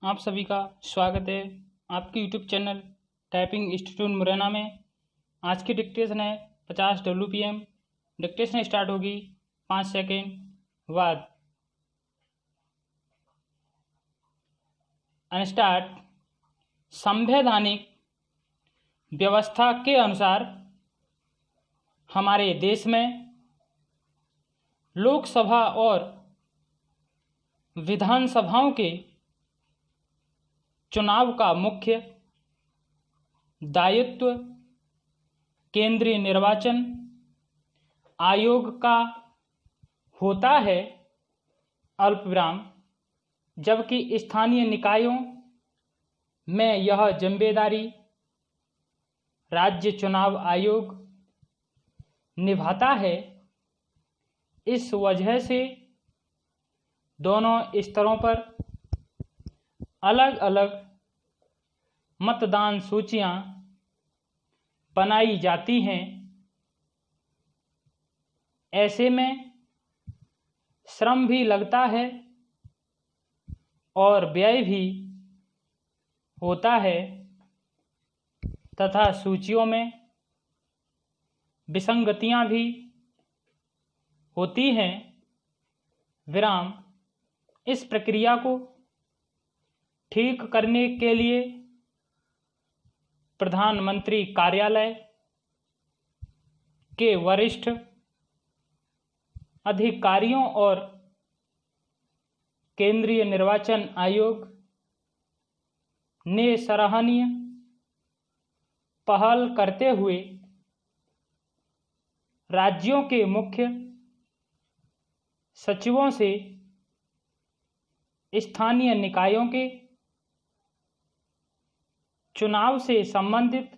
आप सभी का स्वागत है आपके YouTube channel typing institute Morena में। आज की डिक्टेशन है 50 WPM। डिक्टेशन स्टार्ट होगी 5 सेकेंड बाद। अनस्टार्ट। संवैधानिक व्यवस्था के अनुसार हमारे देश में लोकसभा और विधानसभाओं के चुनाव का मुख्य दायित्व केंद्रीय निर्वाचन आयोग का होता है अल्पविराम, जबकि स्थानीय निकायों में यह जिम्मेदारी राज्य चुनाव आयोग निभाता है। इस वजह से दोनों स्तरों पर अलग अलग मतदान सूचियां बनाई जाती हैं। ऐसे में श्रम भी लगता है और व्यय भी होता है तथा सूचियों में विसंगतियां भी होती हैं। विराम। इस प्रक्रिया को ठीक करने के लिए प्रधानमंत्री कार्यालय के वरिष्ठ अधिकारियों और केंद्रीय निर्वाचन आयोग ने सराहनीय पहल करते हुए राज्यों के मुख्य सचिवों से स्थानीय निकायों के चुनाव से संबंधित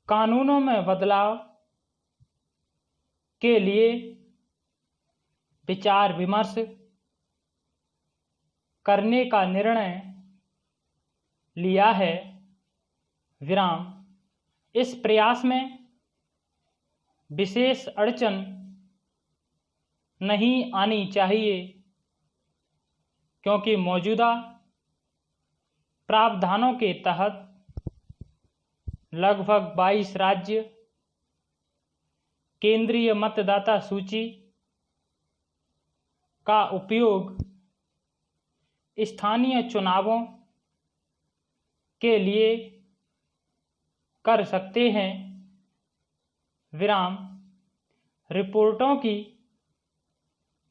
कानूनों में बदलाव के लिए विचार विमर्श करने का निर्णय लिया है। विराम। इस प्रयास में विशेष अड़चन नहीं आनी चाहिए क्योंकि मौजूदा प्रावधानों के तहत लगभग 22 राज्य केंद्रीय मतदाता सूची का उपयोग स्थानीय चुनावों के लिए कर सकते हैं। विराम। रिपोर्टों की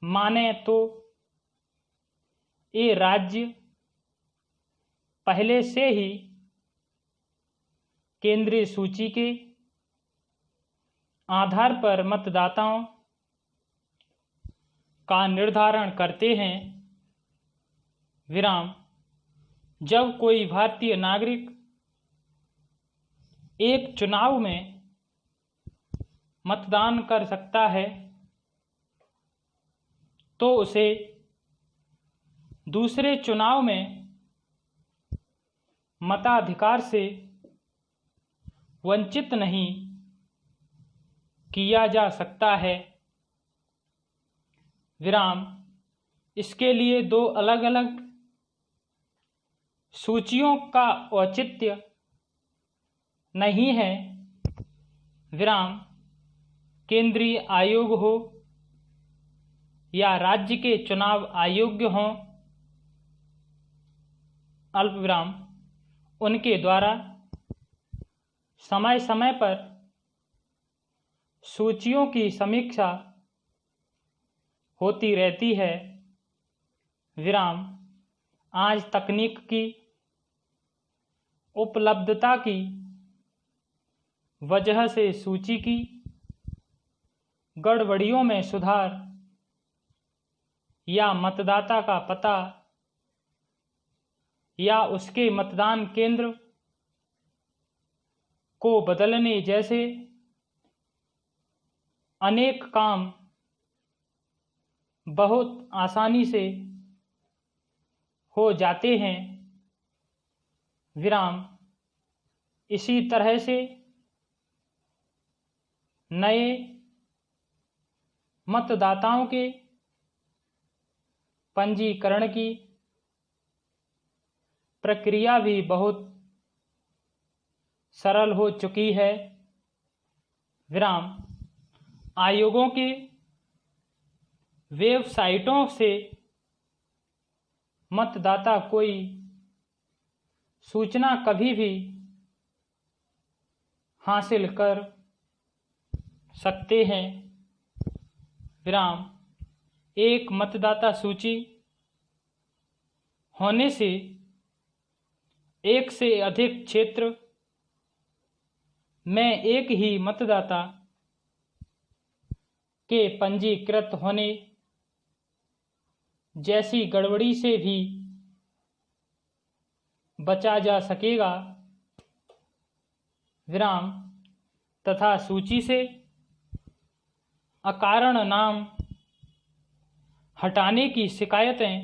माने तो ये राज्य पहले से ही केंद्रीय सूची के आधार पर मतदाताओं का निर्धारण करते हैं। विराम। जब कोई भारतीय नागरिक एक चुनाव में मतदान कर सकता है तो उसे दूसरे चुनाव में मताधिकार से वंचित नहीं किया जा सकता है। विराम। इसके लिए दो अलग अलग सूचियों का औचित्य नहीं है। विराम। केंद्रीय आयोग हो या राज्य के चुनाव आयोग हों, अल्पविराम, उनके द्वारा समय समय पर सूचियों की समीक्षा होती रहती है। विराम। आज तकनीक की उपलब्धता की वजह से सूची की गड़बड़ियों में सुधार या मतदाता का पता या उसके मतदान केंद्र को बदलने जैसे अनेक काम बहुत आसानी से हो जाते हैं। विराम। इसी तरह से नए मतदाताओं के पंजीकरण की प्रक्रिया भी बहुत सरल हो चुकी है। विराम। आयोगों के वेबसाइटों से मतदाता कोई सूचना कभी भी हासिल कर सकते हैं। विराम। एक मतदाता सूची होने से एक से अधिक क्षेत्र में एक ही मतदाता के पंजीकृत होने जैसी गड़बड़ी से भी बचा जा सकेगा। विराम। तथा सूची से अकारण नाम हटाने की शिकायतें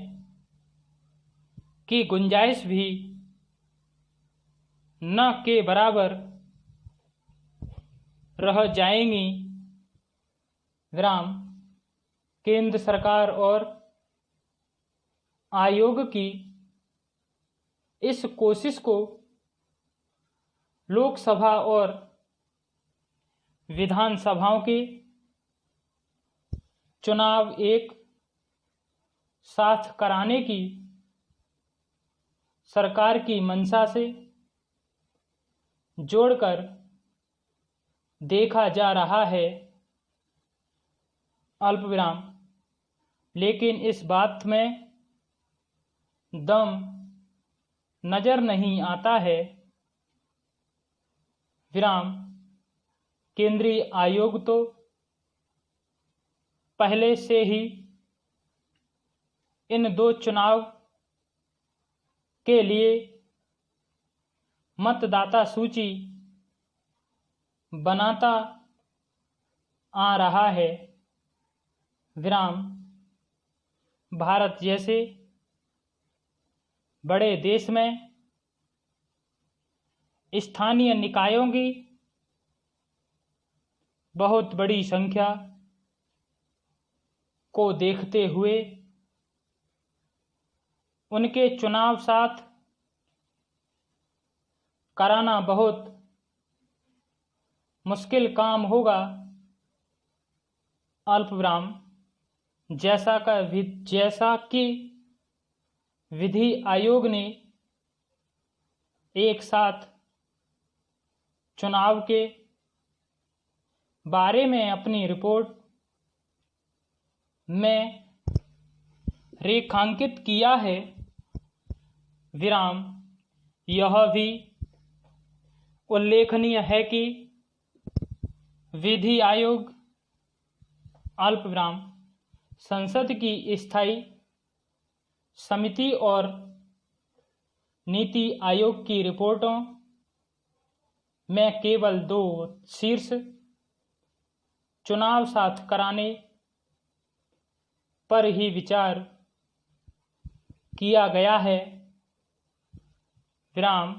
की गुंजाइश भी न के बराबर रह जाएंगी। विराम। केंद्र सरकार और आयोग की इस कोशिश को लोकसभा और विधानसभाओं के चुनाव एक साथ कराने की सरकार की मंशा से जोड़कर देखा जा रहा है। अल्पविराम। लेकिन इस बात में दम नजर नहीं आता है। विराम। केंद्रीय आयोग तो पहले से ही इन दो चुनाव के लिए मतदाता सूची बनाता आ रहा है। विराम। भारत जैसे बड़े देश में स्थानीय निकायों की बहुत बड़ी संख्या को देखते हुए उनके चुनाव साथ कराना बहुत मुश्किल काम होगा। अल्पविराम। जैसा कि विधि आयोग ने एक साथ चुनाव के बारे में अपनी रिपोर्ट में रेखांकित किया है। विराम। यह भी उल्लेखनीय है कि विधि आयोग अल्पविराम संसद की स्थायी समिति और नीति आयोग की रिपोर्टों में केवल दो शीर्ष चुनाव साथ कराने पर ही विचार किया गया है। विराम।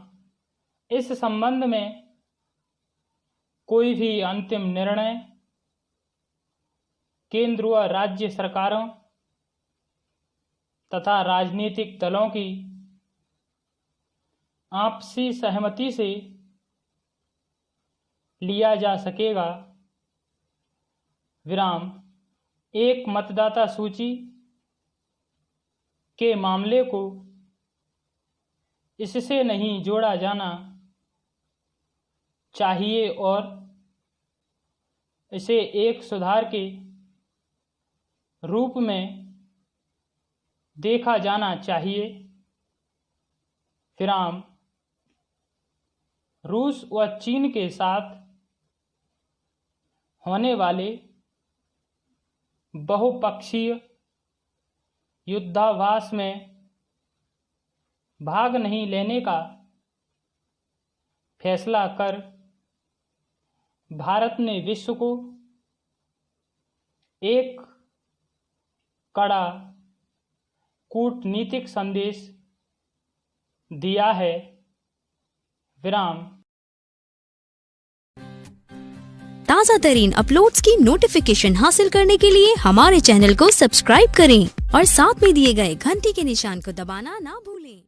इस संबंध में कोई भी अंतिम निर्णय केंद्र व राज्य सरकारों तथा राजनीतिक दलों की आपसी सहमति से लिया जा सकेगा। विराम। एक मतदाता सूची के मामले को इससे नहीं जोड़ा जाना चाहिए और इसे एक सुधार के रूप में देखा जाना चाहिए। विराम। रूस व चीन के साथ होने वाले बहुपक्षीय युद्धाभ्यास में भाग नहीं लेने का फैसला कर भारत ने विश्व को एक कड़ा कूटनीतिक संदेश दिया है। विराम। ताज़ा तरीन अपलोड्स की नोटिफिकेशन हासिल करने के लिए हमारे चैनल को सब्सक्राइब करें और साथ में दिए गए घंटी के निशान को दबाना ना भूलें।